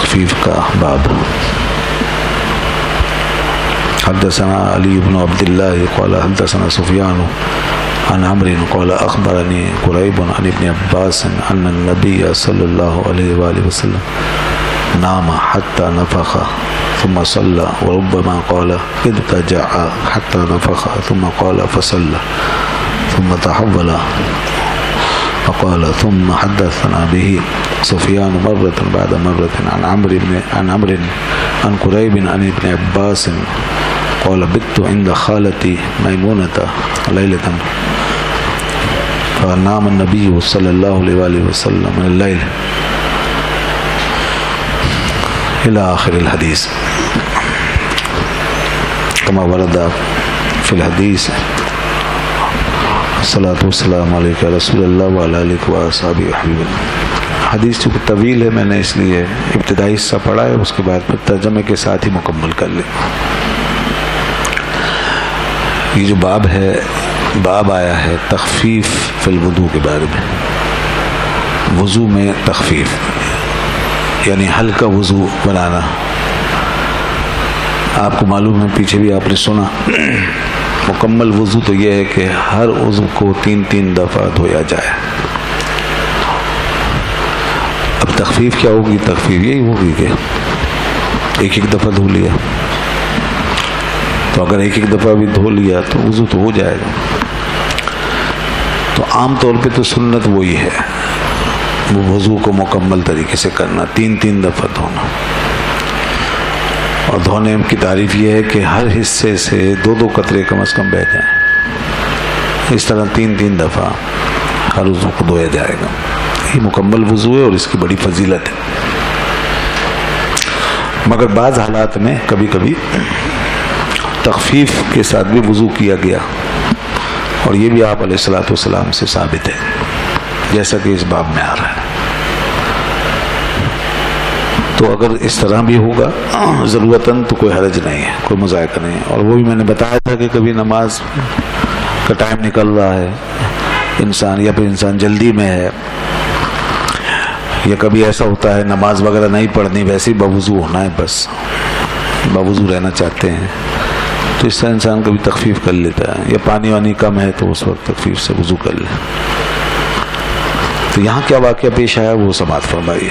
تخفیف کا باب. حدثنا علی بن عبد اللہ قال حدثنا سفیان عن عمرو قال اخبرني قریب عن ابن عباس ان النبي صلی اللہ علیہ وآلہ وسلم نام حتى نفخ ثم صلى وربما قال اضطجع حتى نفخ ثم قال فصلى ثم تحول فقال ثم حدثنا به سفيان مرة بعد مرة عن عمرو عن قريب عن ابن عباس قال بت عند خالتي ميمونة ليلة فنام النبي صلى الله عليه وسلم من الليل إلى آخر الحديث كما ورد في الحديث الصلاة والسلام علیکہ رسول اللہ وعلی آلہ وصحبہ وسلم. حدیث چونکہ طویل ہے میں نے اس لیے ابتدائی حصہ پڑھا ہے، اس کے بعد پھر ترجمے کے ساتھ ہی مکمل کر لیں. یہ جو باب آیا ہے تخفیف فی الوضو کے بارے میں. وضو میں تخفیف یعنی ہلکا وضو بنانا. آپ کو معلوم ہے، پیچھے بھی آپ نے سنا، مکمل وضو تو یہ ہے کہ ہر عضو کو 3 دفعہ دھویا جائے. اب تخفیف کیا ہوگی؟ تخفیف یہی ہوگی کہ ایک دفعہ دھو لیا، تو اگر ایک دفعہ بھی دھو لیا تو وضو تو ہو جائے گا. تو عام طور پہ تو سنت وہی ہے، وہ وضو کو مکمل طریقے سے کرنا، 3 دفعہ دھونا. اور دھونے کی تعریف یہ ہے کہ ہر حصے سے 2 قطرے کم از کم بہہ جائیں. اس طرح 3 دفعہ ہر عضو کو دھویا جائے گا. یہ مکمل وضو ہے اور اس کی بڑی فضیلت ہے. مگر بعض حالات میں کبھی کبھی تخفیف کے ساتھ بھی وضو کیا گیا، اور یہ بھی آپ علیہ الصلوۃ والسلام سے ثابت ہے، جیسا کہ اس باب میں آ رہا ہے. تو اگر اس طرح بھی ہوگا ضرورتاً تو کوئی حرج نہیں ہے، کوئی مذائقہ نہیں ہے. اور وہ بھی میں نے بتایا تھا کہ کبھی نماز کا ٹائم نکل رہا ہے انسان، یا پھر انسان جلدی میں ہے، یا کبھی ایسا ہوتا ہے نماز وغیرہ نہیں پڑھنی، ویسے ہی باوضو ہونا ہے، بس باوضو رہنا چاہتے ہیں، تو اس طرح انسان کبھی تخفیف کر لیتا ہے. یا پانی وانی کم ہے تو اس وقت تخفیف سے وضو کر لے. تو یہاں کیا واقعہ پیش آیا وہ سماعت فرمائیے.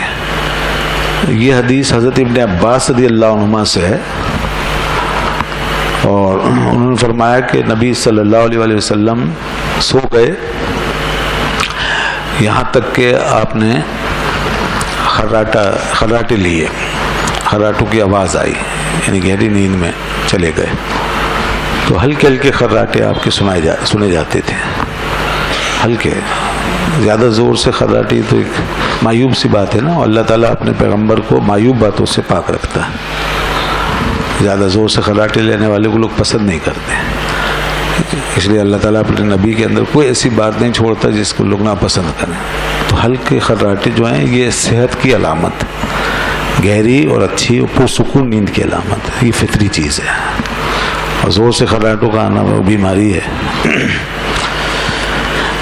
یہ حدیث حضرت ابن عباس رضی اللہ عنہما سے ہے، اور انہوں نے فرمایا کہ نبی صلی اللہ علیہ وسلم سو گئے، یہاں تک کہ آپ نے خراٹے لیے، خراٹوں کی آواز آئی، یعنی گہری نیند میں چلے گئے. تو ہلکے ہلکے خراٹے آپ کے سنے جاتے تھے، ہلکے. زیادہ زور سے خراٹی تو ایک معیوب سی بات ہے نا. اللہ تعالیٰ اپنے پیغمبر کو معیوب باتوں سے پاک رکھتا ہے. زیادہ زور سے خراٹے لینے والے کو لوگ پسند نہیں کرتے، اس لیے اللہ تعالیٰ اپنے نبی کے اندر کوئی ایسی بات نہیں چھوڑتا جس کو لوگ ناپسند کریں. تو ہلکے خراٹے جو ہیں یہ صحت کی علامت، گہری اور اچھی اور پرسکون نیند کی علامت، یہ فطری چیز ہے. اور زور سے خراٹوں کا آنا وہ بیماری ہے.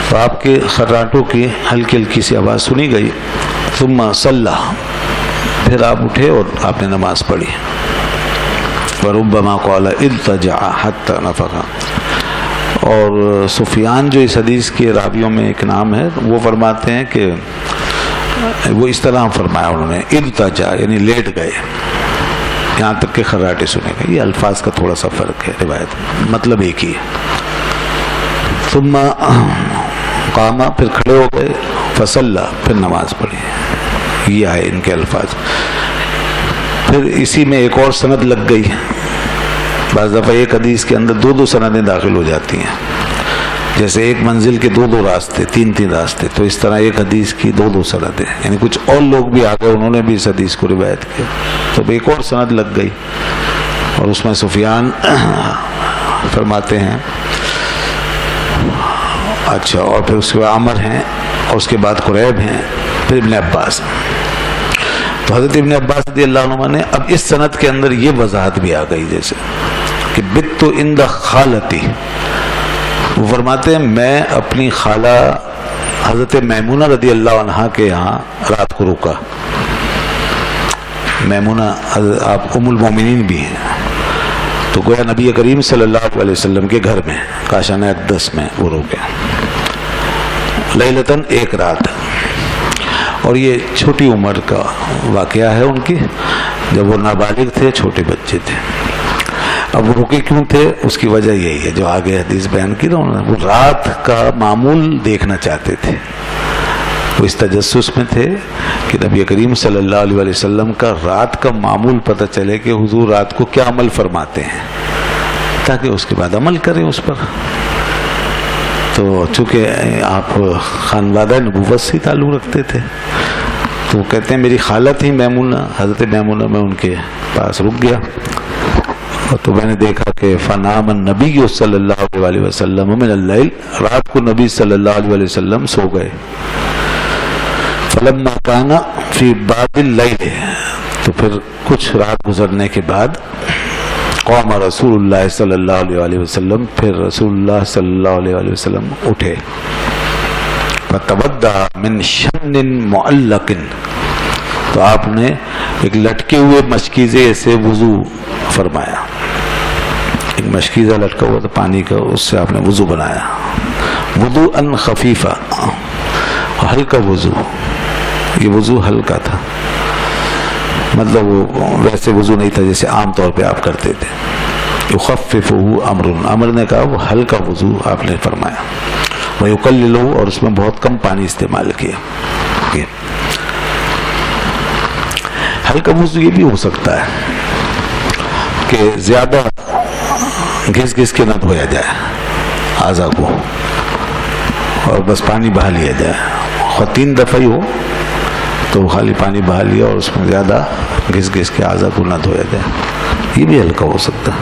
تو آپ کے خراٹوں کی ہلکی ہلکی سی آواز سنی گئی. ثم صلی، پھر آپ اٹھے اور آپ نے نماز پڑھی. وربما قال اضطجع حتى نفخ. اور سفیان جو اس حدیث کے راویوں میں ایک نام ہے، وہ فرماتے ہیں کہ وہ اس طرح فرمایا انہوں نے، اضطجع یعنی لیٹ گئے، یہاں تک کہ خراٹے سنے گئے. یہ الفاظ کا تھوڑا سا فرق ہے، روایت مطلب ایک ہی ہے. ثم قام، پھر کھڑے ہو گئے، فصلی، پھر نماز پڑھی. یہ آئے ان کے الفاظ. پھر اسی میں ایک اور سند لگ گئی. بعض دفعہ ایک حدیث کے اندر 2 سندیں داخل ہو جاتی ہیں، جیسے ایک منزل کے 2 راستے، 3 راستے. تو اس طرح ایک حدیث کی 2 سندیں، یعنی کچھ اور لوگ بھی آ گئے، انہوں نے بھی اس حدیث کو روایت کیا. تو ایک اور سند لگ گئی، اور اس میں سفیان فرماتے ہیں. اچھا، اور پھر اس کے بعد عمر ہیں، اور اس کے بعد قریب ہیں، پھر ابن عباس. تو حضرت ابن عباس رضی اللہ عنہ نے اب اس سند کے اندر یہ وضاحت بھی آ گئی، جیسے کہ بت عند خالتی. وہ فرماتے ہیں میں اپنی خالہ حضرت میمونہ رضی اللہ عنہا کے یہاں رات کو رکا. میمونہ آپ ام المومنین بھی ہیں، تو گویا نبی کریم صلی اللہ علیہ وسلم کے گھر میں کاشانہ اقدس میں وہ رکے لیلتاً، ایک رات. اور یہ چھوٹی عمر کا واقعہ ہے ان کی، جب وہ نابالغ تھے، چھوٹے بچے تھے. اب وہ رکے کیوں تھے؟ اس کی وجہ یہی ہے جو آگے حدیث بیان کی نا، وہ رات کا معمول دیکھنا چاہتے تھے. وہ اس تجسس میں تھے کہ نبی کریم صلی اللہ علیہ وسلم کا رات کا معمول پتہ چلے کہ حضور رات کو کیا عمل فرماتے ہیں، تاکہ اس کے بعد عمل کریں اس پر. تو چونکہ آپ خانوادہ نبوت سے تعلق رکھتے تھے، تو کہتے ہیں میری خالہ تھی میمونہ، حضرت میمونہ، میں ان کے پاس رک گیا، تو میں نے دیکھا کہ فنام النبی صلی اللہ علیہ وسلم من اللیل، رات کو نبی صلی اللہ علیہ وسلم سو گئے. فلما کان فی بعض اللیل، تو پھر کچھ رات گزرنے کے بعد قام رسول اللہ صلی اللہ علیہ وسلم، پھر رسول اللہ صلی اللہ علیہ وسلم اٹھے. فتودع من شن معلق، تو آپ نے ایک لٹکے ہوئے مشکیزے سے وضو فرمایا. ایک مشکیزہ لٹکا ہوا تھا پانی کا، اس سے آپ نے وضو بنایا. وضوءً خفیفا، ہلکا وضو. یہ وضو ہلکا تھا، مطلب وہ ویسے وضو نہیں تھا جیسے عام طور پہ آپ کرتے تھے. یخففہ امر نے کہا وہ ہلکا وضو آپ نے فرمایا. ویقللہ، اور اس میں بہت کم پانی استعمال کیا. ہلکا وضو یہ بھی ہو سکتا ہے کہ زیادہ گھس گھس کے نہ دھویا جائے اعضاء کو، اور بس پانی بہا لیا جائے. اور 3 دفعہ ہی ہو تو خالی پانی بہا لیا اور اس میں زیادہ گھس گھس کے اعضاء کو نہ دھویا جائے، یہ بھی ہلکا ہو سکتا.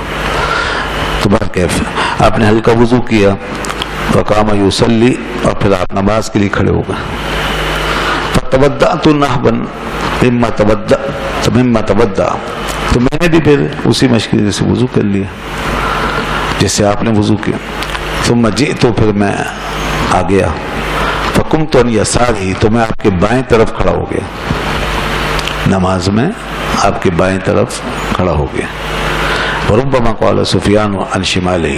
تو بہر کیف آپ نے ہلکا وضو کیا. فقام یصلی، اور پھر آپ نماز کے لیے کھڑے ہو گئے. فتودعت نحوا مما تودع، تو میں نے بھی پھر اسی مشکل سے وضو کر لیا جس سے آپ نے وضو کیا. ثم جئت، تو پھر میں آ گیا. فقمت عن یساری، تو میں آپ کے بائیں طرف کھڑا ہو گیا، نماز میں آپ کے بائیں طرف کھڑا ہو گیا. وربما قال سفیان عن شمالہ،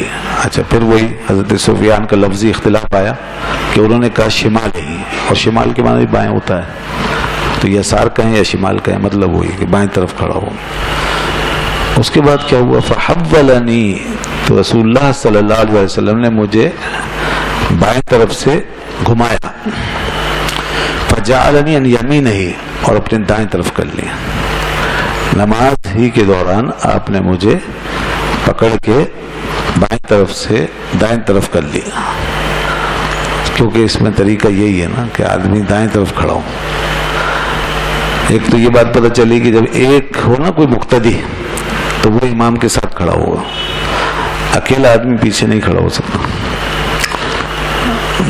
اچھا پھر وہی حضرت سفیان کا لفظی اختلاف آیا کہ انہوں نے کہا شمال ہی، اور شمال کے معنی بائیں ہوتا ہے، تو یسار کہیں یا شمال کہیں مطلب وہی کہ بائیں طرف کھڑا ہو. اس کے بعد کیا ہوا؟ فحولنی، تو رسول اللہ صلی اللہ علیہ وسلم نے مجھے بائیں طرف سے گھمایا. فجعلنی عن یمینہ، اور اپنے دائیں طرف کر لیا. نماز ہی کے دوران آپ نے مجھے پکڑ کے بائیں طرف سے دائیں طرف کر لیا، کیونکہ اس میں طریقہ یہی ہے نا کہ آدمی دائیں طرف کھڑا ہو. ایک تو یہ بات پتہ چلی کہ جب ایک ہو نا کوئی مقتدی، تو وہ امام کے ساتھ کھڑا ہوگا، اکیلا آدمی پیچھے نہیں کھڑا ہو سکتا.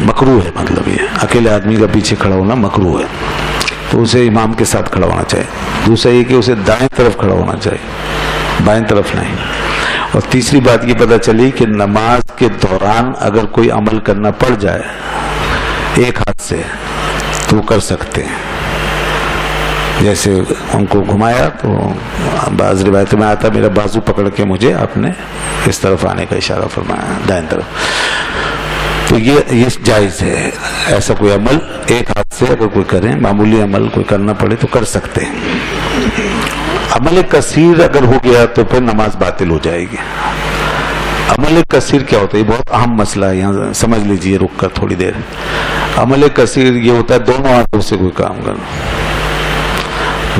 مکروہ ہے، مطلب یہ اکیلے آدمی کا پیچھے کھڑا ہونا مکروہ ہے، تو اسے امام کے ساتھ کھڑا ہونا چاہیے. دوسرا یہ کہ اسے دائیں طرف کھڑا ہونا چاہیے، بائیں طرف نہیں. اور تیسری بات یہ پتہ چلی کہ نماز کے دوران اگر کوئی عمل کرنا پڑ جائے ایک ہاتھ سے تو وہ کر سکتے ہیں. جیسے ان کو گھمایا تو بعض روایتوں میں آتا میرا بازو پکڑ کے مجھے آپ نے اس طرف آنے کا اشارہ فرمایا، دائیں طرف. تو یہ جائز ہے، ایسا کوئی عمل ایک ہاتھ سے اگر کوئی کرے، معمولی عمل کوئی کرنا پڑے تو کر سکتے ہیں. عمل کثیر اگر ہو گیا تو پھر نماز باطل ہو جائے گی. عمل کثیر کیا ہوتا ہے؟ یہ بہت اہم مسئلہ ہے، یہاں سمجھ لیجئے رک کر تھوڑی دیر. عمل کثیر یہ ہوتا ہے دونوں ہاتھوں سے کوئی کام کرنا.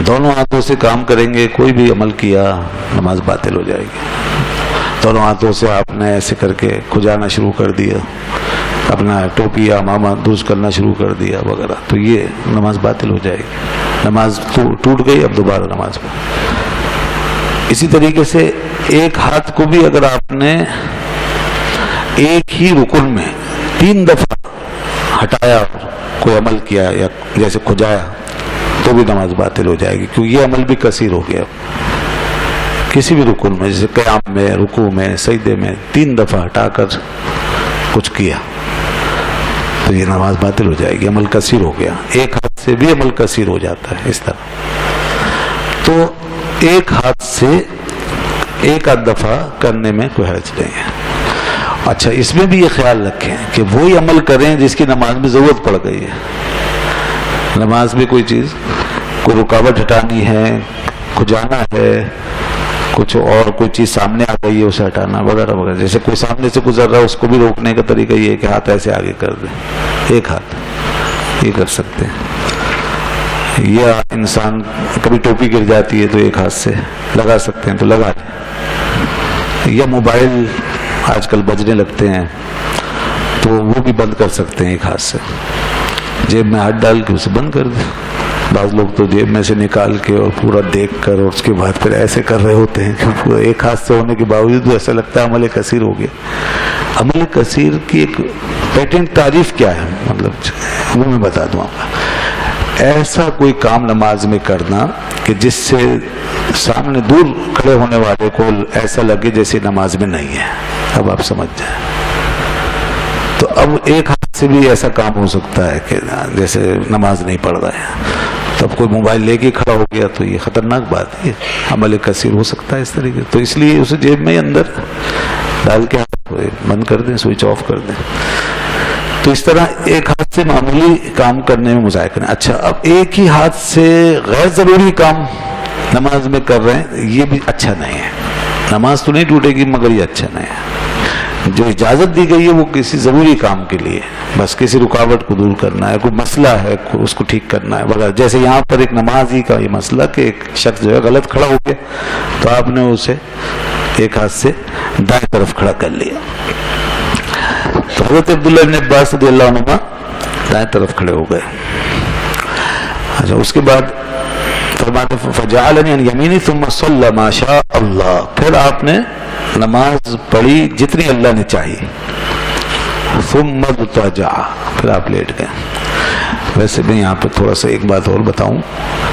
دونوں ہاتھوں سے کام کریں گے، کوئی بھی عمل کیا نماز باطل ہو جائے گی. دونوں ہاتھوں سے آپ نے ایسے کر کے کھجانا شروع کر دیا، اپنا ٹوپی یا امامہ درست کرنا شروع کر دیا وغیرہ، تو یہ نماز باطل ہو جائے گی. نماز ٹوٹ گئی، اب دوبارہ نماز پڑھ. اسی طریقے سے ایک ہاتھ کو بھی اگر آپ نے ایک ہی رکن میں 3 دفعہ ہٹایا، کوئی عمل کیا یا جیسے کھجایا، تو بھی نماز باطل ہو جائے گی، کیونکہ یہ عمل بھی کثیر ہو گیا. کسی بھی رکن میں جیسے قیام میں، رکوع میں، سجدے میں 3 دفعہ ہٹا کر کچھ کیا تو یہ نماز باطل ہو جائے گی، عمل کثیر ہو گیا. ایک ہاتھ سے بھی عمل کثیر ہو جاتا ہے اس طرح. تو ایک ہاتھ سے ایک آدھ دفعہ کرنے میں کوئی حرج نہیں ہے. اچھا اس میں بھی یہ خیال رکھیں کہ وہی عمل کریں جس کی نماز میں ضرورت پڑ گئی ہے. نماز میں کوئی چیز، کوئی رکاوٹ ہٹانی ہے، کو جانا ہے، کچھ اور کوئی چیز سامنے آ گئی ہے اسے ہٹانا وغیرہ وغیرہ. جیسے کوئی سامنے سے گزر رہا ہے اس کو بھی روکنے کا طریقہ یہ ہے کہ ہاتھ ایسے آگے کر دیں، ایک ہاتھ یہ کر سکتے ہیں. یا انسان کبھی ٹوپی گر جاتی ہے تو ایک ہاتھ سے لگا سکتے ہیں تو لگا لیں. یا موبائل آج کل بجنے لگتے ہیں تو وہ بھی بند کر سکتے ہیں ایک ہاتھ سے. جیب میں ہاتھ ڈال کے اسے بند کر دیں. بعض لوگ تو جیب میں سے نکال کے اور پورا دیکھ کر اور اس کے بعد پھر ایسے کر رہے ہوتے ہیں کہ پورا ایک ہاتھ سے ہونے کے باوجود ایسا لگتا ہے عمل کثیر ہو گیا. عمل کثیر کی ایک پیٹنٹ تعریف کیا ہے، مطلب وہ میں بتا دوں آپ کو. ایسا کوئی کام نماز میں کرنا کہ جس سے سامنے دور کھڑے ہونے والے کو ایسا لگے جیسے نماز میں نہیں ہے. اب آپ سمجھ جائیں. تو اب ایک ہاتھ سے بھی ایسا کام ہو سکتا ہے کہ جیسے نماز نہیں پڑھ رہا ہے. تو اب کوئی موبائل لے کے کھڑا ہو گیا تو یہ خطرناک بات ہے، عمل کثیر ہو سکتا ہے اس طریقے. تو اس لیے اسے جیب میں اندر ڈال کے بند کر دیں، سوئچ آف کر دیں. تو اس طرح ایک ہاتھ سے معمولی کام کرنے میں مذائقہ نہیں. اچھا اب ایک ہی ہاتھ سے غیر ضروری کام نماز میں کر رہے ہیں، یہ بھی اچھا نہیں ہے. نماز تو نہیں ٹوٹے گی مگر یہ اچھا نہیں ہے. جو اجازت دی گئی ہے وہ کسی ضروری کام کے لیے، بس کسی رکاوٹ کو دور کرنا ہے، کوئی مسئلہ ہے اس کو ٹھیک کرنا ہے وغیرہ. جیسے یہاں پر ایک نماز ہی کا یہ مسئلہ کہ ایک شخص جو ہے غلط کھڑا ہو گیا تو آپ نے اسے ایک ہاتھ سے دائیں طرف کھڑا کر لیا. تو حضرت عبداللہ بن عباس رضی اللہ عنہما دائیں طرف کھڑے ہو گئے. اچھا اس کے بعد فرماتے فجعلنی عن یمینی ثم صلی ما شاء اللہ، پھر آپ نے نماز پڑھی جتنی اللہ نے چاہی. ثم اضطجع، پھر آپ لیٹ گئے. ویسے میں یہاں پہ تھوڑا سا ایک بات اور بتاؤں.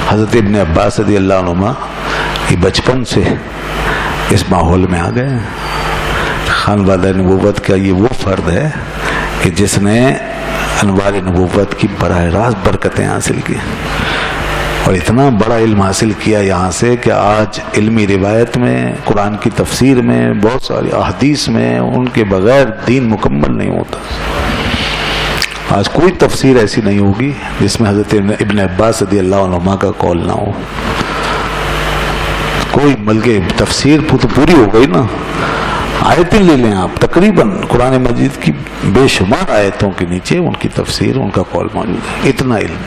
حضرت ابن عباس رضی اللہ عنہما یہ بچپن سے اس ماحول میں آ گئے. خانوادہ نبوت کا یہ وہ فرد ہے کہ جس نے انوار نبوت کی براہ راست برکتیں حاصل کی اور اتنا بڑا علم حاصل کیا یہاں سے کہ آج علمی روایت میں، قرآن کی تفسیر میں، بہت ساری احادیث میں ان کے بغیر دین مکمل نہیں ہوتا. آج کوئی تفسیر ایسی نہیں ہوگی جس میں حضرت ابن عباس رضی اللہ عنہما کا قول نہ ہو. کوئی بلکہ تفسیر تو پوری ہو گئی نا. آیتیں لے لیں آپ، تقریباً قرآن مجید کی بے شمار آیتوں کے نیچے ان کی تفسیر، ان کا قول موجود ہے. اتنا علم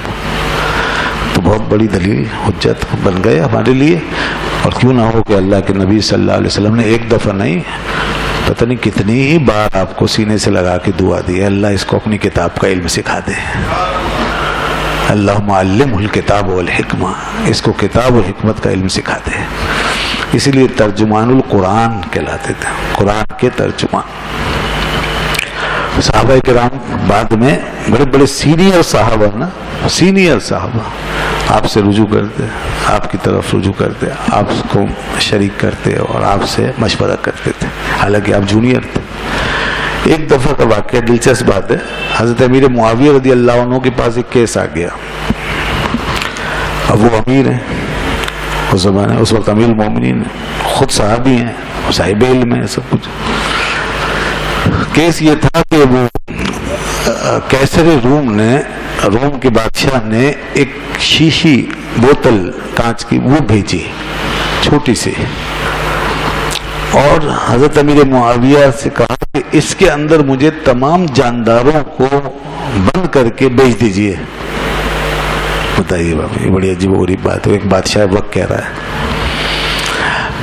تو بہت بڑی دلیل حجت بن گئے ہمارے لیے. اور کیوں نہ ہو کہ اللہ کے نبی صلی اللہ علیہ وسلم نے ایک دفعہ نہیں پتہ نہیں کتنی ہی بار آپ کو سینے سے لگا کے دعا دی ہے، اللہ اس کو اپنی کتاب کا علم سکھا دے. اللہم علمہ الکتاب والحکمہ، اس کو کتاب و حکمت کا علم سکھا دے. اسی لیے ترجمان القرآن کہلاتے تھے، قرآن کے ترجمان. صحابہ کرام بعد میں بڑے بڑے سینئر صحابہ نا، سینئر صحابہ آپ سے رجوع کرتے، آپ کی طرف رجوع کرتے، آپ کو شریک کرتے اور آپ سے مشورہ کرتے تھے، حالانکہ آپ جونیئر تھے. ایک دفعہ کا واقعہ دلچسپ بات ہے. حضرت امیر معاویہ رضی اللہ عنہ کے پاس ایک کیس آ گیا. اب وہ امیر ہیں اس زمانے، اس وقت امیر المومنین، خود صحابی ہیں، صاحب علم ہیں، سب کچھ. کیس یہ تھا کہ وہ کیسر روم کے بادشاہ نے ایک شیشی بوتل کانچ کی وہ بھیجی چھوٹی سی، اور حضرت امیر معاویہ سے کہا کہ اس کے اندر مجھے تمام جانداروں کو بند کر کے بیچ دیجئے. بتائیے بابا، یہ بڑی عجیب و غریب بات ہے. ایک بادشاہ وقت کہہ رہا ہے.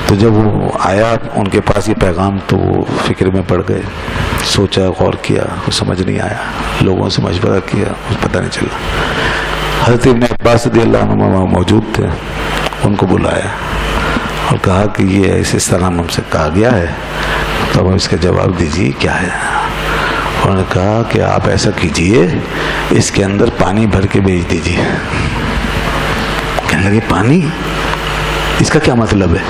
تو جب وہ آیا ان کے پاس یہ پیغام تو وہ فکر میں پڑ گئے. سوچا، غور کیا، سمجھ نہیں آیا. لوگوں سے مشورہ کیا، پتہ نہیں چلا. حضرت ابن عباس رضی اللہ عنہ وہاں موجود تھے. ان کو بلایا اور کہا کہ یہ اس طرح ہم سے کہا گیا ہے، تو اب اس کا جواب دیجیے کیا ہے. انہوں نے کہا کہ آپ ایسا کیجئے، اس کے اندر پانی بھر کے بھیج دیجیے. کہنے لگے پانی، اس کا کیا مطلب ہے؟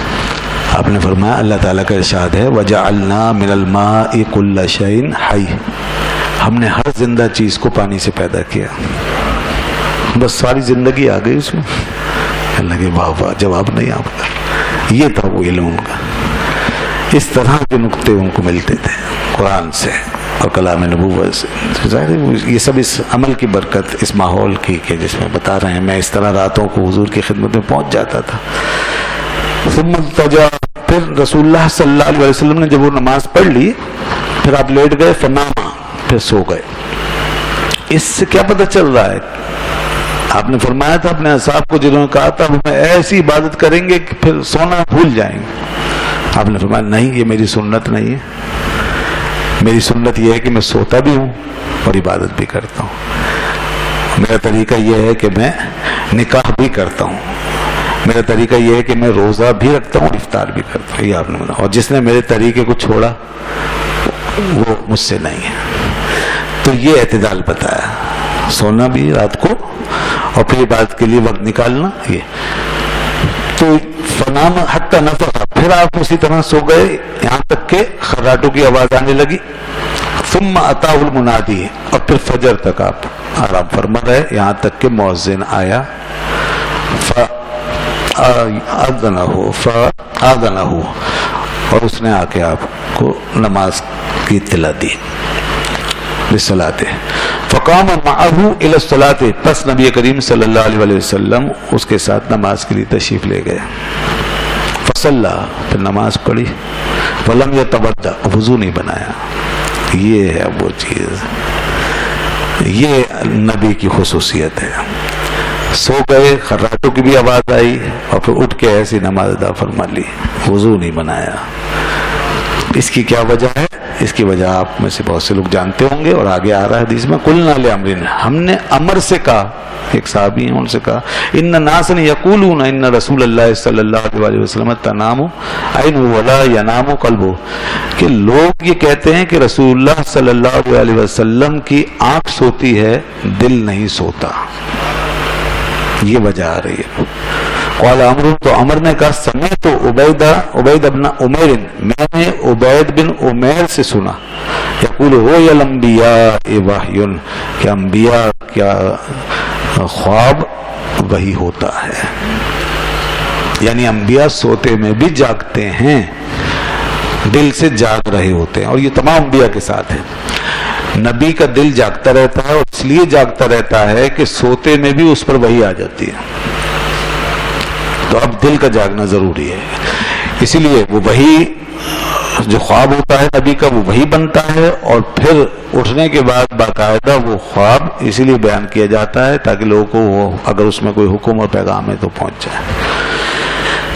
آپ نے فرمایا اللہ تعالیٰ کا ارشاد ہے وَجَعَلْنَا مِنَ الْمَاءِ كُلَّ شَيْءٍ حَيٍّ، ہم نے ہر زندہ چیز کو پانی سے پیدا کیا. بس ساری زندگی آ گئی اس میں. کہنے لگے واہ واہ، جواب نہیں آپ کا. یہ تھا وہ علم ان کا. اس طرح کے نقطے ان کو ملتے تھے قرآن سے اور کلام نبوت سے. ظاہر ہے یہ سب اس عمل کی برکت، اس ماحول کی کہ جس میں بتا رہے ہیں. میں اس طرح راتوں کو حضور کی خدمت میں پہنچ جاتا تھا. ثم التجا، پھر رسول اللہ صلی اللہ علیہ وسلم نے جب وہ نماز پڑھ لی پھر آپ لیٹ گئے. فناما، پھر سو گئے. اس سے کیا پتہ چل رہا ہے؟ آپ نے فرمایا تھا اپنے اصحاب کو جنہوں نے کہا تھا ہمیں ایسی عبادت کریں گے کہ پھر سونا بھول جائیں گے. آپ نے فرمایا نہیں، یہ میری سنت نہیں ہے. میری سنت یہ ہے کہ میں سوتا بھی ہوں اور عبادت بھی کرتا ہوں. میرا طریقہ یہ ہے کہ میں نکاح بھی کرتا ہوں. میرا طریقہ یہ ہے کہ میں روزہ بھی رکھتا ہوں اور افطار بھی کرتا ہوں. یہ آپ نے بولا. اور جس نے میرے طریقے کو چھوڑا وہ مجھ سے نہیں ہے. تو یہ اعتدال بتایا، سونا بھی رات کو اور پھر عبادت کے لیے وقت نکالنا. یہ تو فنام حتی نفخ، پھر آپ اسی طرح سو گئے یہاں تک کہ خراٹوں کی آواز آنے لگی. ثم اتاہ المنادی، اور پھر فجر تک آپ آرام فرما رہے یہاں تک کہ مؤذن آیا. فآذنہ، اور اس نے آ کے آپ کو نماز کی اطلاع دی للصلاۃ. فقام معه الى الصلاۃ، پس نبی کریم صلی اللہ علیہ وسلم اس کے ساتھ نماز کے لیے تشریف لے گئے. فصلی، پھر نماز پڑھی. ولم یتودع، وضو نہیں بنایا. یہ ہے وہ چیز، یہ نبی کی خصوصیت ہے. سو گئے، خراٹوں کی بھی آواز آئی اور پھر اٹھ کے ایسی نماز ادا فرما لی، وضو نہیں بنایا. اس کی کیا وجہ ہے؟ اس کی وجہ آپ میں سے بہت سے لوگ جانتے ہوں گے اور آگے آ رہا ہے حدیث میں. قلنا لعمر، ہم نے عمر سے کہا، ایک صحابی ہیں ان سے کہا، ان ناسا یقولون ان رسول اللہ صلی اللہ علیہ وسلم تنام عینہ ولا ینام قلبہ، کہ لوگ یہ کہتے ہیں کہ رسول اللہ صلی اللہ علیہ وسلم کی آنکھ سوتی ہے، دل نہیں سوتا. یہ وجہ آ رہی ہے. قال عمرو، تو عمر نے کہا سمعت عبید بن عمیر، میں نے عبید بن عمیر سے سنا، یقول رؤیا الانبیاء وحی، کہ انبیاء کیا خواب وہی ہوتا ہے. یعنی انبیاء سوتے میں بھی جاگتے ہیں، دل سے جاگ رہے ہوتے ہیں. اور یہ تمام انبیاء کے ساتھ ہے. نبی کا دل جاگتا رہتا ہے، اور اس لیے جاگتا رہتا ہے کہ سوتے میں بھی اس پر وحی آ جاتی ہے. تو اب دل کا جاگنا ضروری ہے. اسی لیے وہ وحی جو خواب ہوتا ہے نبی کا، وہ وحی بنتا ہے، اور پھر اٹھنے کے بعد باقاعدہ وہ خواب اسی لیے بیان کیا جاتا ہے تاکہ لوگوں کو وہ اگر اس میں کوئی حکم اور پیغام ہے تو پہنچ جائے.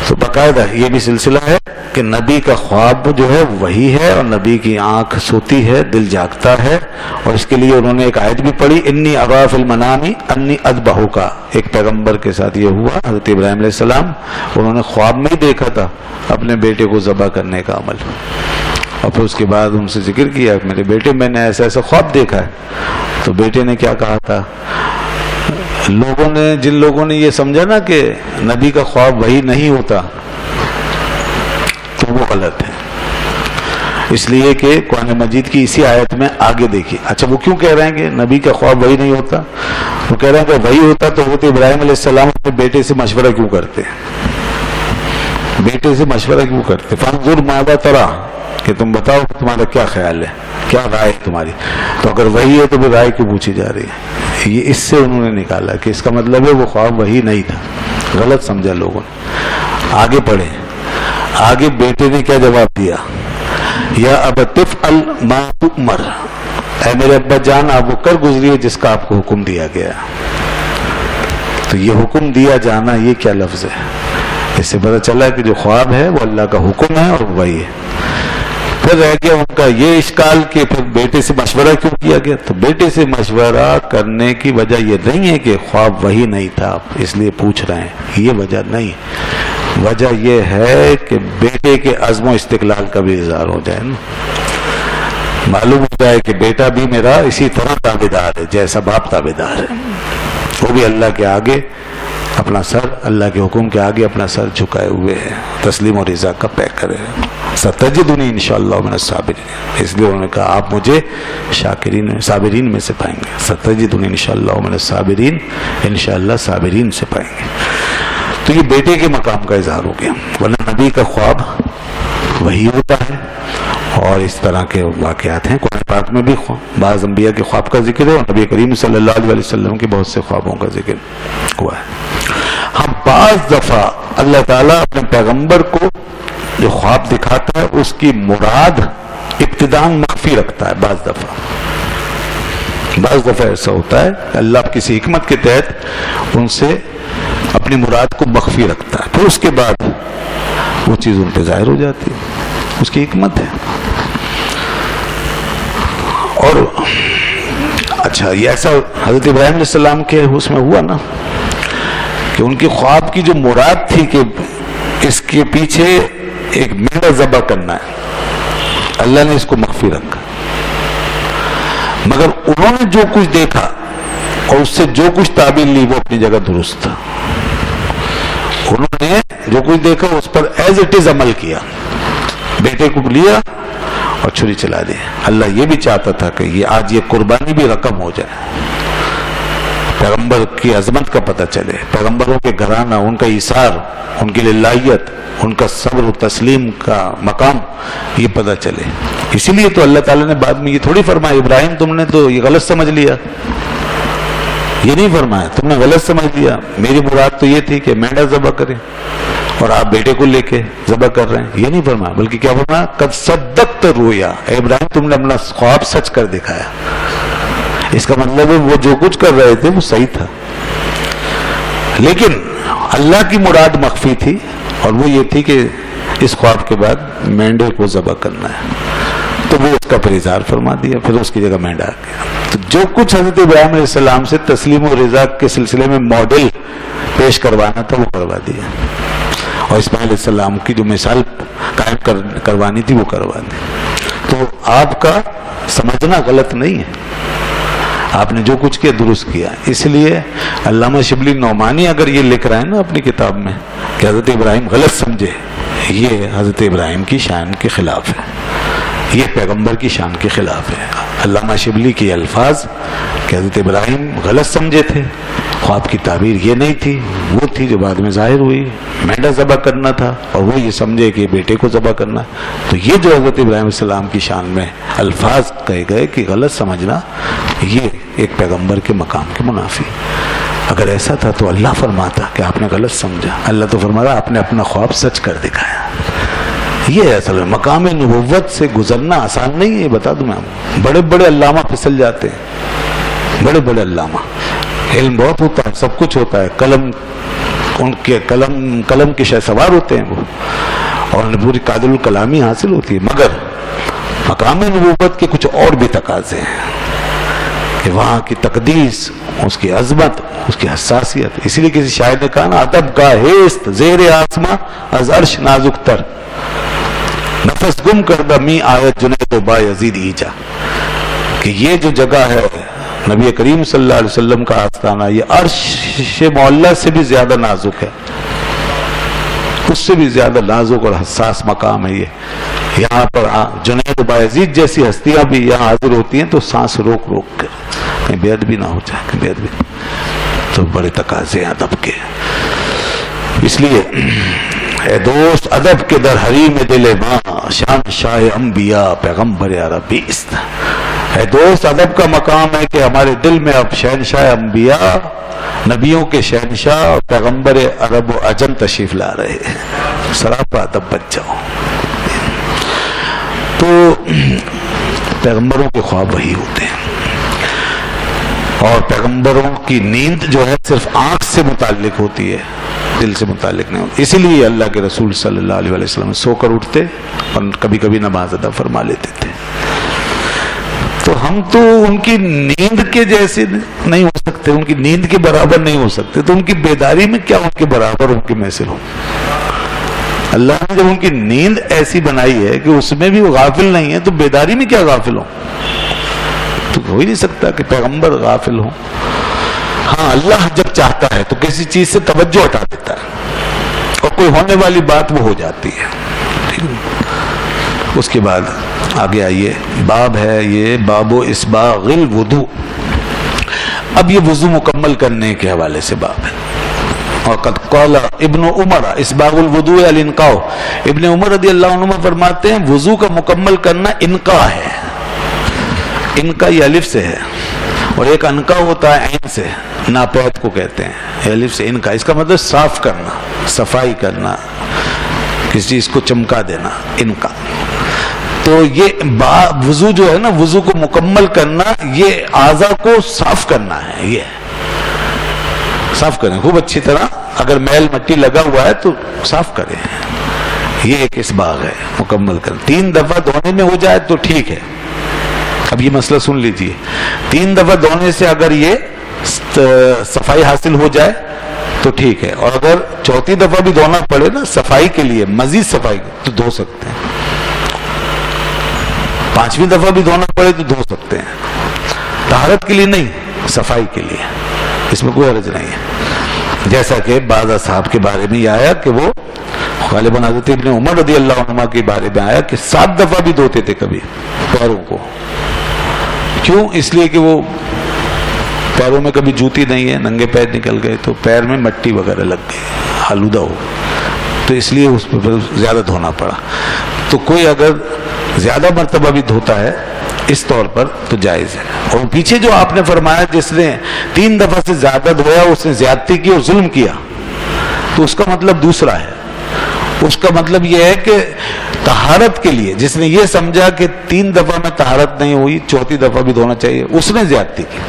تو باقاعدہ یہ بھی سلسلہ ہے کہ نبی کا خواب جو ہے وہی ہے، اور نبی کی آنکھ سوتی ہے، دل جاگتا ہے. اور اس کے لیے انہوں نے ایک آیت بھی پڑھی، انی ارا فی المنام انی اذبحک. ایک پیغمبر کے ساتھ یہ ہوا، حضرت ابراہیم علیہ السلام، انہوں نے خواب میں ہی دیکھا تھا اپنے بیٹے کو ذبح کرنے کا عمل. اور پھر اس کے بعد ان سے ذکر کیا کہ میرے بیٹے میں نے ایسا ایسا خواب دیکھا ہے. تو بیٹے نے کیا کہا تھا؟ جن لوگوں نے یہ سمجھا نا کہ نبی کا خواب وہی نہیں ہوتا، تو وہ غلط ہے. اس لیے کہ قرآن مجید کی اسی آیت میں آگے دیکھیے. اچھا وہ کیوں کہہ رہے ہیں کہ نبی کا خواب وہی نہیں ہوتا؟ وہ کہہ رہے ہیں کہ وہی ہوتا تو حضرت ابراہیم علیہ السلام اپنے بیٹے سے مشورہ کیوں کرتے؟ بیٹے سے مشورہ کیوں کرتے؟ فانظر ماذا تری، کہ تم بتاؤ تمہارا کیا خیال ہے، کیا رائے تمہاری. تو اگر وہی ہے تو وہ رائے کیوں پوچھی جا رہی ہے؟ یہ اس سے انہوں نے نکالا کہ اس کا مطلب ہے وہ خواب وہی نہیں تھا. غلط سمجھا لوگوں نے. آگے پڑھے، آگے بیٹے نے کیا جواب دیا؟ یا ابت افعل ما تؤمر، اے میرے ابا جان آپ وہ کر گزریے جس کا آپ کو حکم دیا گیا. تو یہ حکم دیا جانا یہ کیا لفظ ہے؟ اس سے پتہ چلا کہ جو خواب ہے وہ اللہ کا حکم ہے اور وہی ہے. پھر رہ گیا ان کا یہ اشکال کہ پھر بیٹے سے مشورہ کیوں کیا گیا. تو بیٹے سے مشورہ کرنے کی وجہ یہ نہیں ہے کہ خواب وہی نہیں تھا آپ اس لیے پوچھ رہے ہیں، یہ وجہ نہیں. وجہ یہ ہے کہ بیٹے کے عزم و استقلال کا بھی اظہار ہو جائے نا. معلوم ہو جائے کہ بیٹا بھی میرا اسی طرح تابعدار ہے جیسا باپ تابعدار ہے. وہ بھی اللہ کے آگے اپنا سر، اللہ کے حکم کے آگے اپنا سر جھکائے ہوئے ہے، تسلیم اور رضا کا پیکر ہے. ستجدنی انشاءاللہ من الصابرین، اس لیے انہوں نے کہا آپ مجھے شاکرین صابرین میں سے پائیں گے. ستجدنی انشاءاللہ من الصابرین، انشاءاللہ صابرین سے پائیں گے. تو یہ بیٹے کے مقام کا اظہار ہو گیا، ورنہ نبی کا خواب وہی ہوتا ہے، اور اس طرح کے واقعات ہیں قرآن پاک میں بھی بعض انبیاء کے خواب کا ذکر ہے، اور نبی کریم صلی اللہ علیہ وسلم کے بہت سے خوابوں کا ذکر ہوا ہے۔ ہم بعض دفعہ اللہ تعالیٰ اپنے پیغمبر کو جو خواب دکھاتا ہے اس کی مراد ابتداءً مخفی رکھتا ہے، بعض دفعہ ایسا ہوتا ہے کہ اللہ کسی حکمت کے تحت ان سے اپنی مراد کو مخفی رکھتا ہے، پھر اس کے بعد وہ چیز ان پہ ظاہر ہو جاتی ہے، اس کی حکمت ہے۔ اور اچھا یہ ایسا حضرت ابراہیم علیہ السلام کے اس میں ہوا نا کہ ان کے خواب کی جو مراد تھی کہ اس کے پیچھے ایک مینڈا ذبح کرنا ہے، اللہ نے اس کو مخفی رکھا، مگر انہوں نے جو کچھ دیکھا اور اس سے جو کچھ تعبیر لی وہ اپنی جگہ درست تھا۔ انہوں نے جو کچھ دیکھا اس پر ایز اٹ از عمل کیا، بیٹے کو لیا اور چھری چلا دی۔ اللہ یہ بھی چاہتا تھا کہ یہ آج یہ قربانی بھی رقم ہو جائے، پیغمبر کی عظمت کا پتہ چلے، پیغمبروں کے گھرانہ، ان کا ایثار، ان کی للہیت، ان کا صبر و تسلیم کا مقام یہ پتہ چلے۔ اسی لیے تو اللہ تعالیٰ نے بعد میں یہ تھوڑی فرمایا ابراہیم تم نے تو یہ غلط سمجھ لیا، یہ نہیں فرمایا تم نے غلط سمجھ لیا، میری مراد تو یہ تھی کہ مینڈا ذبح کریں اور آپ بیٹے کو لے کے ذبح کر رہے ہیں، یہ نہیں فرمایا، بلکہ کیا فرمایا قد صدقت رؤیا، اے ابراہیم تم نے اپنا خواب سچ کر دکھایا۔ اس کا مطلب ہے وہ جو کچھ کر رہے تھے وہ صحیح تھا، لیکن اللہ کی مراد مخفی تھی، اور وہ یہ تھی کہ اس خواب کے بعد مینڈے کو ذبح کرنا ہے، تو وہ اس کا پھر اظہار فرما دیا، پھر اس کی جگہ مینڈا آ گیا۔ تو جو کچھ حضرت ابراہیم علیہ السلام سے تسلیم و رضا کے سلسلے میں ماڈل پیش کروانا تھا وہ کروا دیا، اور اسماعیل علیہ السلام کی جو مثال قائم کروانی تھی وہ کروا دی۔ تو آپ کا سمجھنا غلط نہیں ہے، آپ نے جو کچھ کیا درست کیا۔ اس لیے علامہ شبلی نعمانی اگر یہ لکھ رہے ہیں نا اپنی کتاب میں کہ حضرت ابراہیم غلط سمجھے، یہ حضرت ابراہیم کی شان کے خلاف ہے، یہ پیغمبر کی شان کے خلاف ہے۔ علامہ شبلی کے الفاظ کہ حضرت ابراہیم غلط سمجھے تھے، خواب کی تعبیر یہ نہیں تھی، وہ تھی جو بعد میں ظاہر ہوئی، مینڈا ذبح کرنا تھا، اور وہ یہ سمجھے کہ بیٹے کو ذبح کرنا۔ تو یہ جو حضرت ابراہیم علیہ السلام کی شان میں الفاظ کہے گئے کہ غلط سمجھنا، یہ ایک پیغمبر کے مقام کے منافی۔ اگر ایسا تھا تو اللہ فرماتا کہ آپ نے غلط سمجھا، اللہ تو فرماتا آپ نے اپنا خواب سچ کر دکھایا۔ یہ اصل میں مقام نبوت سے گزرنا آسان نہیں ہے، یہ بتا دوں میں آپ کو۔ بڑے بڑے علامہ پھسل جاتے ہیں، بڑے بڑے علامہ، علم بہت ہوتا ہے، سب کچھ ہوتا ہے، قلم ان کے قلم کے شہ سوار ہوتے ہیں وہ، اور انہیں پوری قادر الکلامی حاصل ہوتی ہے، مگر مقام نبوت کے کچھ اور بھی تقاضے ہیں کہ وہاں کی تقدیس، اس کی عظمت، اس کی حساسیت۔ اسی لیے کسی شاعر نے کہا نا ادب کا ہیست زیر آسماں از عرش نازک تر، نفس گم کردہ می آیت جنید و با یزید ایجا، کہ یہ جو جگہ ہے نبی کریم صلی اللہ علیہ وسلم کا آستانہ، یہ عرش معلیٰ سے بھی زیادہ نازک ہے، اس سے بھی زیادہ نازک اور حساس مقام ہے یہ۔ یہاں پر جنید و با یزید جیسی ہستیاں بھی یہاں حاضر ہوتی ہیں تو سانس روک روک کر کہیں بے ادبی نہ ہو جائے، کہیں بے ادبی، تو بڑے تقاضے ہیں ادب کے۔ اس لیے اے دوست ادب کے در حریم دل ماں، شان شاہ انبیاء پیغمبر عربی است۔ اے دوست ادب کا مقام ہے کہ ہمارے دل میں اب شہنشاہ انبیاء، نبیوں کے شہنشاہ اور پیغمبر عرب و عجم تشریف لا رہے ہیں، سراپا ادب بچ جاؤ۔ تو پیغمبروں کے خواب وہی ہوتے ہیں، اور پیغمبروں کی نیند جو ہے صرف آنکھ سے متعلق ہوتی ہے، دل سے متعلق نہیں ہوتی۔ اسی لیے اللہ کے رسول صلی اللہ علیہ وسلم سو کر اٹھتے اور کبھی کبھی نماز ادا فرما لیتے تھے۔ تو ہم تو ان کی نیند کے جیسے نہیں ہو سکتے، ان کی نیند کے برابر نہیں ہو سکتے، تو ان کی بیداری میں کیا ان کے برابر ان کے مثل ہو۔ اللہ نے جب ان کی نیند ایسی بنائی ہے کہ اس میں بھی وہ غافل نہیں ہے، تو بیداری میں کیا غافل ہو؟ تو ہو ہی نہیں سکتا کہ پیغمبر غافل ہو۔ ہاں اللہ جب چاہتا ہے تو کسی چیز سے توجہ ہٹا دیتا ہے، اور کوئی ہونے والی بات وہ ہو جاتی ہے، ٹھیک ہے۔ اس کے بعد آگے آئیے، باب ہے یہ باب و اسباغ الوضو۔ اب یہ وضو مکمل کرنے کے حوالے سے باب ہے، وقد قال ابن عمر اسباغ الوضوء الانقاء، ابن عمر رضی اللہ عنہ فرماتے ہیں وضو کا مکمل کرنا انقاء ہے. انقاء یہ الف سے ہے، اور ایک انقاء ہوتا ہے عین سے، ناپید کو کہتے ہیں، الف سے انقاء. اس کا مطلب صاف کرنا، صفائی کرنا، کسی چیز کو چمکا دینا، انقاء. تو یہ وضو جو ہے نا، وضو کو مکمل کرنا، یہ اعضاء کو صاف کرنا ہے. یہ صاف کریں خوب اچھی طرح، اگر میل مٹی لگا ہوا ہے تو صاف کریں. یہ ایک اسباغ ہے مکمل کر. 3 دفعہ دھونے میں ہو جائے تو ٹھیک ہے. اب یہ مسئلہ سن لیجئے، 3 دفعہ دھونے سے اگر یہ صفائی حاصل ہو جائے تو ٹھیک ہے، اور اگر 4تھی دفعہ بھی دھونا پڑے نا صفائی کے لیے، مزید صفائی تو دھو سکتے ہیں. 5ویں دفعہ بھی دھونا پڑے تو دھو سکتے ہیں. طہارت کے لیے نہیں، صفائی کے لیے، اس میں کوئی حرج نہیں ہے. جیسا کہ بعض اصحاب کے بارے میں یہ آیا کہ وہ غالباً حضرت ابن عمر رضی اللہ عنہ کے بارے میں آیا کہ 7 دفعہ بھی دھوتے تھے کبھی پیروں کو. کیوں؟ اس لیے کہ وہ پیروں میں کبھی جوتی نہیں ہے، ننگے پیر نکل گئے تو پیر میں مٹی وغیرہ لگ گئی، آلودہ ہو، تو اس لیے اس پہ زیادہ دھونا پڑا. تو کوئی اگر زیادہ مرتبہ بھی دھوتا ہے اس طور پر تو جائز ہے. اور پیچھے جو آپ نے فرمایا جس نے 3 دفعہ سے زیادہ دھویا اس نے زیادتی کی اور ظلم کیا، تو اس کا مطلب دوسرا ہے. اس کا مطلب یہ ہے کہ طہارت کے لیے جس نے یہ سمجھا کہ 3 دفعہ میں طہارت نہیں ہوئی، 4تھی دفعہ بھی دھونا چاہیے، اس نے زیادتی کی.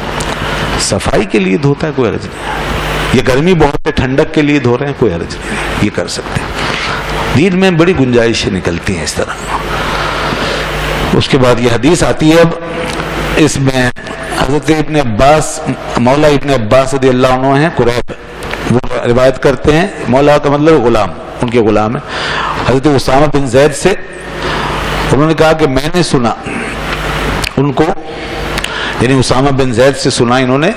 صفائی کے لیے دھوتا ہے کوئی حرج نہیں. یہ گرمی بہت ہے، ٹھنڈک کے لیے دھو رہے ہیں، کوئی حرج نہیں، یہ کر سکتے. دین میں بڑی گنجائشیں نکلتی ہیں اس طرح. اس کے بعد یہ حدیث آتی ہے. اب اس میں حضرت ابن عباس، مولا ابن عباس رضی اللہ عنہ ہیں قریب، وہ روایت کرتے ہیں. مولا کا مطلب غلام، ان کے غلام ہیں. حضرت اسامہ بن زید سے انہوں نے کہا کہ میں نے سنا ان کو، یعنی اسامہ بن زید سے سنا انہوں نے،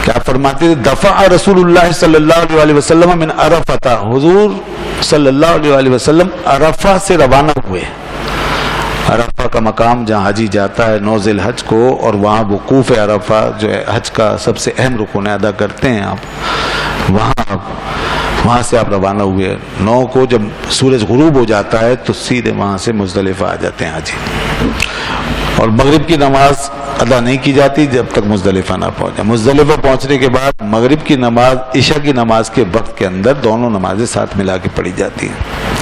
کیا فرماتے تھے؟ دفع رسول اللہ صلی اللہ علیہ وسلم من عرفہ، حضور صلی اللہ علیہ وسلم عرفہ سے روانہ ہوئے. عرفہ کا مقام جہاں حاجی جاتا ہے 9 ذی الحج کو، اور وہاں وقوف عرفہ جو ہے حج کا سب سے اہم رکن ادا کرتے ہیں آپ، وہاں سے آپ روانہ ہوئے. 9 کو جب سورج غروب ہو جاتا ہے تو سیدھے وہاں سے مزدلفہ آ جاتے ہیں حاجی. اور مغرب کی نماز ادا نہیں کی جاتی جب تک مزدلفہ نہ پہنچے. مزدلفہ پہنچنے کے بعد مغرب کی نماز عشاء کی نماز کے وقت کے اندر دونوں نمازیں ساتھ ملا کے پڑھی جاتی ہیں.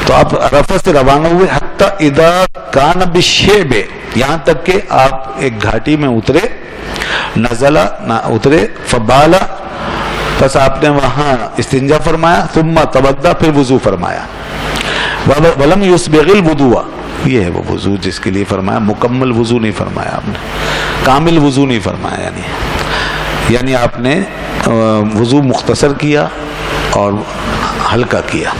تو آپ عرفہ سے روانہ ہوئے حتی اذا کان بالشیب، یہاں تک کہ آپ ایک گھاٹی میں اترے، نزلہ نہ اترے، فبالا، پس آپ نے وہاں استنجا فرمایا، ثم توضا، پھر وضو فرمایا. ولم یسبغ الوضوء، یہ ہے وہ وضو جس کے لیے فرمایا. مکمل وضو نہیں فرمایا آپ نے، کامل وضو نہیں فرمایا، یعنی آپ نے وضو مختصر کیا اور ہلکا کیا.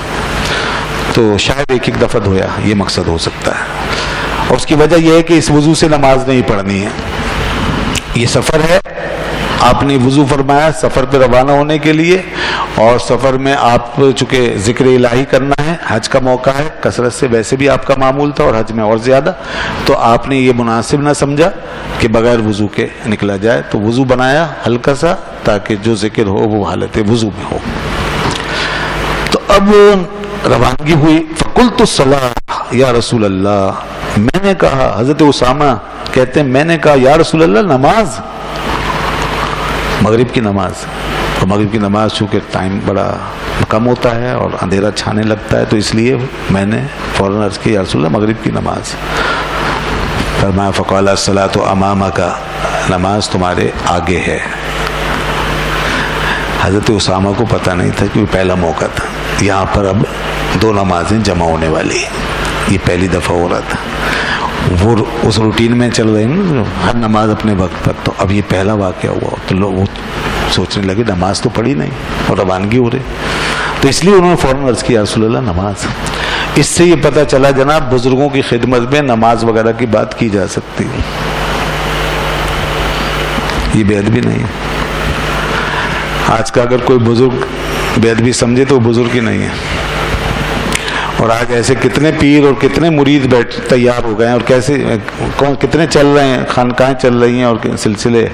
تو شاید ایک دفعہ دھویا، یہ مقصد ہو سکتا ہے. اور اس کی وجہ یہ ہے کہ اس وضو سے نماز نہیں پڑھنی ہے. یہ سفر ہے، آپ نے وضو فرمایا سفر پہ روانہ ہونے کے لیے، اور سفر میں آپ چونکہ ذکر الہی کرنا ہے، حج کا موقع ہے، کثرت سے ویسے بھی آپ کا معمول تھا اور حج میں اور زیادہ، تو آپ نے یہ مناسب نہ سمجھا کہ بغیر وضو کے نکلا جائے، تو وضو بنایا ہلکا سا تاکہ جو ذکر ہو وہ حالت وضو میں ہو. تو اب روانگی ہوئی. فقلت الصلاۃ یا رسول اللہ، میں نے کہا، حضرت اسامہ کہتے ہیں میں نے کہا یا رسول اللہ نماز، مغرب کی نماز. اور مغرب کی نماز چونکہ ٹائم بڑا کم ہوتا ہے اور اندھیرا چھانے لگتا ہے، تو اس لیے میں نے فوراً عرض کی یا رسول اللہ مغرب کی نماز. فرمایا فقال الصلاۃ امامک، نماز تمہارے آگے ہے. حضرت اسامہ کو پتہ نہیں تھا کہ پہلا موقع تھا، یہاں پر اب 2 نمازیں جمع ہونے والی ہیں، یہ پہلی دفعہ ہو رہا تھا. وہ اس روٹین میں چل رہے ہیں ہر نماز اپنے وقت پر، تو اب یہ پہلا واقعہ ہوا تو لوگ سوچنے لگے نماز تو پڑھی نہیں اور روانگی ہو رہی. تو اس لیے انہوں نے فوراً عرض کیا رسول اللہ نماز. اس سے یہ پتہ چلا جناب بزرگوں کی خدمت میں نماز وغیرہ کی بات کی جا سکتی ہے، یہ بے ادبی نہیں ہے. آج کا اگر کوئی بزرگ بے ادبی سمجھے تو وہ بزرگ ہی نہیں ہے. اور آج ایسے کتنے پیر اور کتنے مرید تیار ہو گئے ہیں، اور کیسے کتنے چل رہے ہیں، خانقاہیں چل رہی ہیں اور سلسلے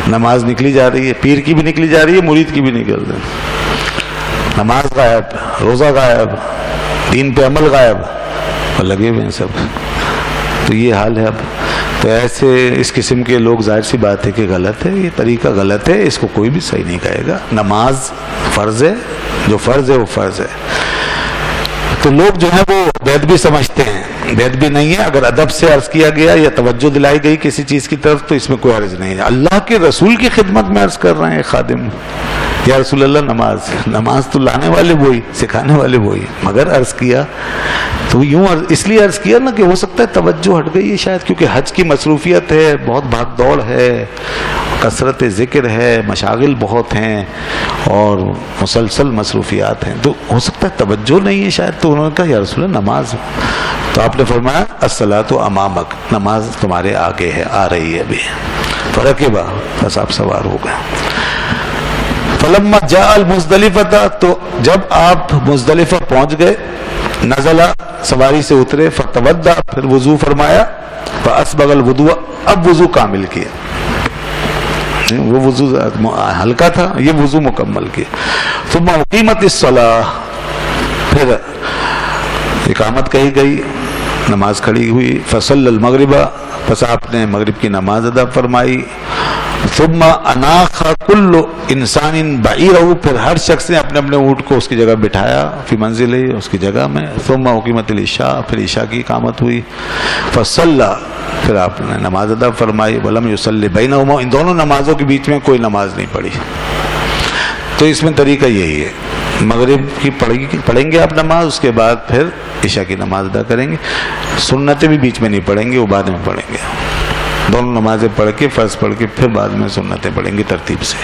نماز نکلی جا رہی ہے، پیر کی بھی نکلی جا رہی ہے، مرید کی بھی نکل رہی ہے، نماز غائب، روزہ غائب، دین پہ عمل غائب، اور لگے ہوئے ہیں سب. تو یہ حال ہے. اب تو ایسے اس قسم کے لوگ ظاہر سی بات ہے کہ غلط ہے، یہ طریقہ غلط ہے، اس کو کوئی بھی صحیح نہیں کہے گا. نماز فرض ہے، جو فرض ہے وہ فرض ہے. تو لوگ جو ہیں وہ بید بھی سمجھتے ہیں، بید بھی نہیں ہے. اگر ادب سے عرض کیا گیا یا توجہ دلائی گئی کسی چیز کی طرف تو اس میں کوئی حرج نہیں ہے. اللہ کے رسول کی خدمت میں عرض کر رہے ہیں خادم، یا رسول اللہ نماز تو لانے والے وہی، سکھانے والے وہی، مگر عرض کیا تو یوں اس لیے عرض کیا نا کہ ہو سکتا ہے توجہ ہٹ گئی ہے شاید، کیونکہ حج کی مصروفیت ہے، بہت بھاگ دوڑ ہے، کثرت ذکر ہے، مشاغل بہت ہیں اور مسلسل مصروفیات ہیں، تو ہو سکتا ہے توجہ نہیں ہے شاید. تو انہوں نے کہا یا رسول اللہ نماز. تو آپ نے فرمایا الصلاۃ امامک، نماز تمہارے آگے ہے، آ رہی ہے ابھی. فرکبا، بس آپ سوار ہو گئے. فلما جاء المزدلفہ، تو جب آپ مزدلفہ پہنچ گئے، نزلہ، سواری سے اترے، فتودع، پھر وضو فرمایا، فاسبغ الوضوء، اب وضو کامل کیا. وہ وضو ہلکا تھا، یہ وضو مکمل کیا. ثم اقیمت الصلاۃ، پھر اقامت کہی گئی، نماز کھڑی ہوئی. فصلی المغرب، پس آپ نے مغرب کی نماز ادا فرمائی. ثم اناخ کل انسان بعیرہ، پھر ہر شخص نے اپنے اپنے اونٹ کو اس کی جگہ بٹھایا، فی منزلہ، اس کی جگہ میں. ثم اقیمت العشاء، پھر عشاء کی اقامت ہوئی. فصلی، پھر آپ نے نماز ادا فرمائی. ولم یصلی بینہما، ان دونوں نمازوں کے بیچ میں کوئی نماز نہیں پڑھی. تو اس میں طریقہ یہی ہے، مغرب کی پڑھیں گے آپ نماز، اس کے بعد پھر عشاء کی نماز ادا کریں گے. سنتیں بھی بیچ میں نہیں پڑھیں گے، وہ بعد میں پڑھیں گے. دونوں نمازیں پڑھ کے، فرض پڑھ کے، پھر بعد میں سنتیں پڑھیں گے ترتیب سے.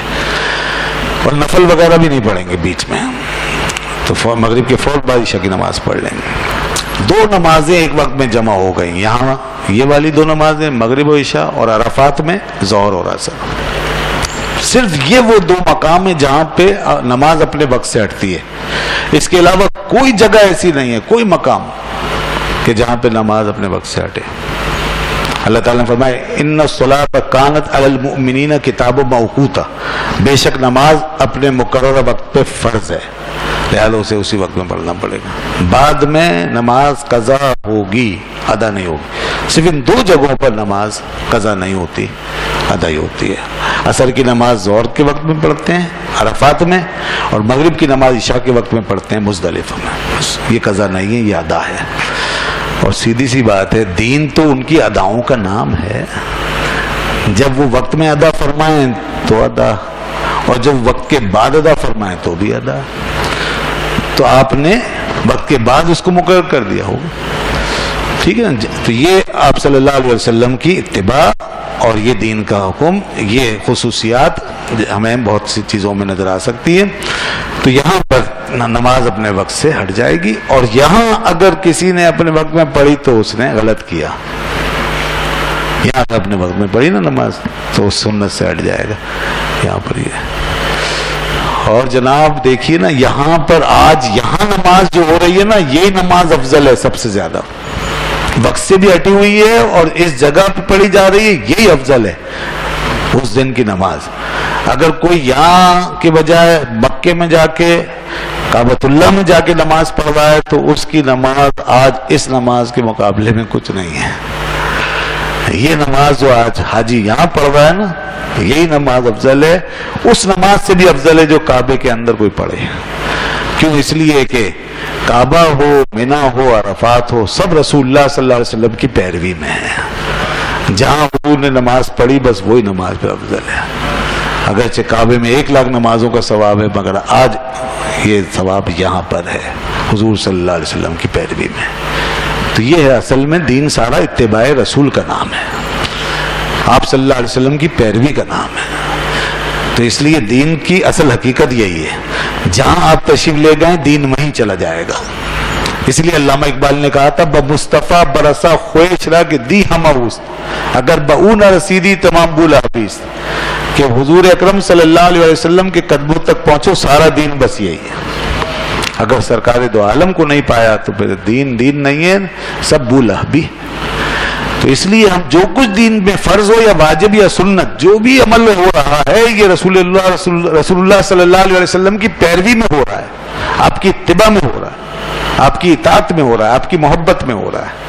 اور نفل وغیرہ بھی نہیں پڑھیں گے بیچ میں. تو مغرب کے فوراً بعد عشاء کی نماز پڑھ لیں گے. دو نمازیں ایک وقت میں جمع ہو گئیں. یہاں یہ والی دو نمازیں، مغرب و عشاء، اور عرفات میں ظہر اور عصر. صرف یہ وہ دو مقام ہیں جہاں پہ نماز اپنے وقت سے ہٹتی ہے. اس کے علاوہ کوئی جگہ ایسی نہیں ہے، کوئی مقام کہ جہاں پہ نماز اپنے وقت سے ہٹے. اللہ تعالیٰ نے فرمایا ان الصلاۃ کانت علی المؤمنین کتابا موقوتا، بے شک نماز اپنے مقررہ وقت پہ فرض ہے، لہذا اسے اسی وقت میں پڑھنا پڑے گا. بعد میں نماز قضا ہوگی، ادا نہیں ہوگی. صرف ان دو جگہوں پر نماز قضا نہیں ہوتی، ادا ہی ہوتی ہے. عصر کی نماز ظہر کے وقت میں پڑھتے ہیں عرفات میں، اور مغرب کی نماز عشاء کے وقت میں پڑھتے ہیں مزدلفہ میں. یہ قضا نہیں ہے، یہ ادا ہے. اور سیدھی سی بات ہے، دین تو ان کی اداؤں کا نام ہے. جب وہ وقت میں ادا فرمائیں تو ادا، اور جب وقت کے بعد ادا فرمائیں تو بھی ادا. تو آپ نے وقت کے بعد اس کو مقرر کر دیا ہوگا، ٹھیک ہے نا. تو یہ آپ صلی اللہ علیہ وسلم کی اتباع اور یہ دین کا حکم، یہ خصوصیات ہمیں بہت سی چیزوں میں نظر آ سکتی ہے. تو یہاں پر نماز اپنے وقت سے ہٹ جائے گی، اور یہاں اگر کسی نے اپنے وقت میں پڑھی تو اس نے غلط کیا. یہاں اپنے وقت میں پڑھی نا نماز تو اس سنت سے ہٹ جائے گا. یہاں پر یہ، اور جناب دیکھیے نا، یہاں پر آج یہاں نماز جو ہو رہی ہے نا، یہی نماز افضل ہے سب سے زیادہ. وقت سے بھی ہٹی ہوئی ہے اور اس جگہ پہ پڑھی جا رہی ہے، یہی افضل ہے اس دن کی نماز. اگر کوئی یہاں کے بجائے مکے میں جا کے، کعبۃ اللہ میں جا کے نماز پڑھ رہا ہے تو اس کی نماز آج اس نماز کے مقابلے میں کچھ نہیں ہے. یہ نماز جو آج حاجی یہاں پڑھ رہا ہے نا، یہی نماز افضل ہے، اس نماز سے بھی افضل ہے جو کعبے کے اندر کوئی پڑھے. کیوں؟ اس لیے کہ کعبہ ہو، منا ہو، عرفات ہو، سب رسول اللہ صلی اللہ علیہ وسلم کی پیروی میں ہے. جہاں حضور نے نماز پڑھی بس وہی نماز پہ افضل ہے. اگرچہ کعبے میں 1,00,000 نمازوں کا ثواب ہے، مگر آج یہ ثواب یہاں پر ہے حضور صلی اللہ علیہ وسلم کی پیروی میں. تو یہ ہے اصل میں دین سارا اتباع رسول کا نام ہے، آپ صلی اللہ علیہ وسلم کی پیروی کا نام ہے. تو اس لیے دین کی اصل حقیقت یہی ہے، جہاں آپ تشریف لے گئے دین وہیں چلا جائے گا. اس لیے علامہ اقبال نے کہا تھا بمصطفیٰ برسا خویش را کہ دی ہم اوست، اگر بہو نہ رسیدی تمام بول حافظ، کہ حضور اکرم صلی اللہ علیہ وسلم کے قدموں تک پہنچو، سارا دین بس یہی ہے. اگر سرکار دو عالم کو نہیں پایا تو پھر دین نہیں ہے، سب بولا بھی. تو اس لیے ہم جو کچھ دین میں فرض ہو یا واجب یا سنت، جو بھی عمل ہو رہا ہے یہ رسول اللہ صلی اللہ علیہ وسلم کی پیروی میں ہو رہا ہے، آپ کی اتباع میں ہو رہا ہے، آپ کی اطاعت میں ہو رہا ہے، آپ کی محبت میں ہو رہا ہے،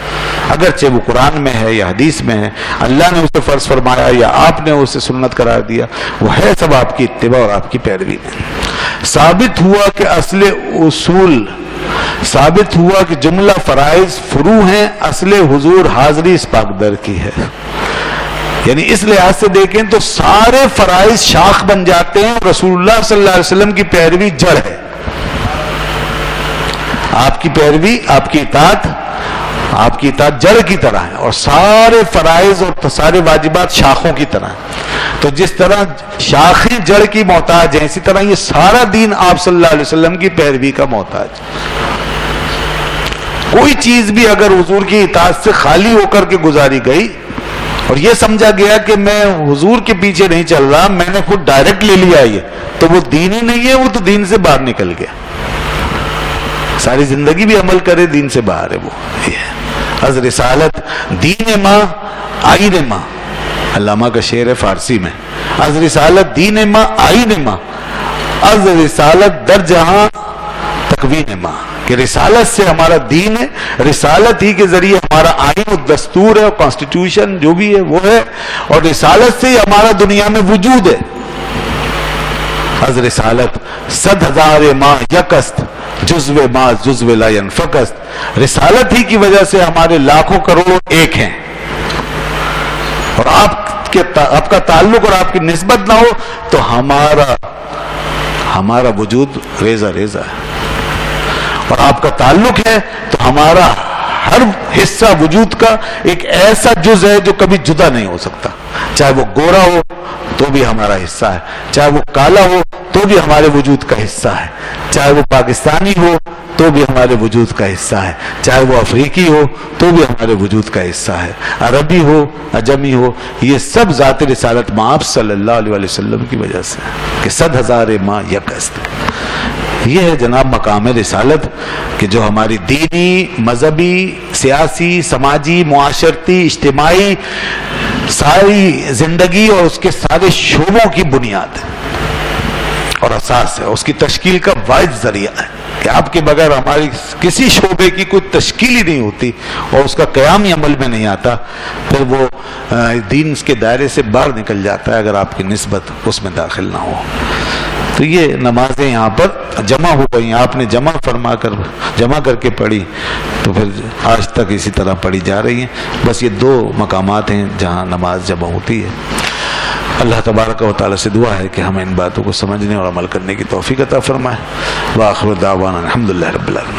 اگرچہ وہ قرآن میں ہے یا حدیث میں ہے، اللہ نے اسے فرض فرمایا یا آپ نے اسے سنت قرار دیا، وہ ہے سب آپ کی اتباع اور آپ کی پیروی میں۔ ثابت ہوا کہ اصل اصول، ثابت ہوا کہ جملہ فرائض فروع ہیں، اصل حضور حاضری اس پاک در کی ہے۔ یعنی اس لحاظ سے دیکھیں تو سارے فرائض شاخ بن جاتے ہیں، رسول اللہ صلی اللہ علیہ وسلم کی پیروی جڑ ہے، آپ کی پیروی، آپ کی اطاعت جڑ کی طرح ہے، اور سارے فرائض اور سارے واجبات شاخوں کی طرح ہیں۔ تو جس طرح شاخیں جڑ کی محتاج ہیں، اسی طرح یہ سارا دین آپ صلی اللہ علیہ وسلم کی پیروی کا محتاج۔ کوئی چیز بھی اگر حضور کی اطاعت سے خالی ہو کر کے گزاری گئی اور یہ سمجھا گیا کہ میں حضور کے پیچھے نہیں چل رہا، میں نے خود ڈائریکٹ لے لیا یہ، تو وہ دین ہی نہیں ہے، وہ تو دین سے باہر نکل گیا۔ ساری زندگی بھی عمل کرے، دین سے باہر ہے وہ۔ از رسالت دین ماں آئین ماں، علامہ کا شعر ہے فارسی میں، از رسالت دین ماں آئین ماں، از رسالت در جہاں تکوین ماں، کہ رسالت سے ہمارا دین ہے، رسالت ہی کے ذریعے ہمارا آئین و دستور ہے اور کانسٹیٹیوشن جو بھی ہے وہ ہے، اور رسالت سے ہی ہمارا دنیا میں وجود ہے۔ از رسالت 100,000 ماہ یکست، جزو ماہ جزو لا ینفکست، رسالت ہی کی وجہ سے ہمارے لاکھوں کروڑوں ایک ہیں، اور آپ کا تعلق اور آپ کی نسبت نہ ہو تو ہمارا وجود ریزہ ریزہ ہے، اور آپ کا تعلق ہے تو ہمارا ہر حصہ وجود کا ایک ایسا جز ہے جو کبھی جدا نہیں ہو سکتا، چاہے وہ گورا ہو تو بھی ہمارا حصہ ہے، چاہے وہ کالا ہو تو بھی ہمارے وجود کا حصہ ہے، چاہے وہ پاکستانی ہو تو بھی ہمارے وجود کا حصہ ہے، چاہے وہ افریقی ہو تو بھی ہمارے وجود کا حصہ ہے، عربی ہو عجمی ہو، یہ سب ذات رسالت مآب صلی اللہ علیہ وسلم کی وجہ سے کہ 100,000 ماہ یکست۔ یہ ہے جناب مقام رسالت کہ جو ہماری دینی، مذہبی، سیاسی، سماجی، معاشرتی، اجتماعی ساری زندگی اور اس کے سارے شعبوں کی بنیاد ہے اور اساس ہے، اس کی تشکیل کا واحد ذریعہ ہے کہ آپ کے بغیر ہماری کسی شعبے کی کوئی تشکیل ہی نہیں ہوتی اور اس کا قیام ہی عمل میں نہیں آتا، پھر وہ دین اس کے دائرے سے باہر نکل جاتا ہے اگر آپ کی نسبت اس میں داخل نہ ہو۔ تو یہ نمازیں یہاں پر جمع ہو گئی، آپ نے جمع کر کے پڑھی، تو پھر آج تک اسی طرح پڑھی جا رہی ہیں۔ بس یہ 2 مقامات ہیں جہاں نماز جمع ہوتی ہے۔ اللہ تبارک و تعالی سے دعا ہے کہ ہمیں ان باتوں کو سمجھنے اور عمل کرنے کی توفیق عطا فرمائے۔ وآخر دعوانا الحمدللہ رب العالمین۔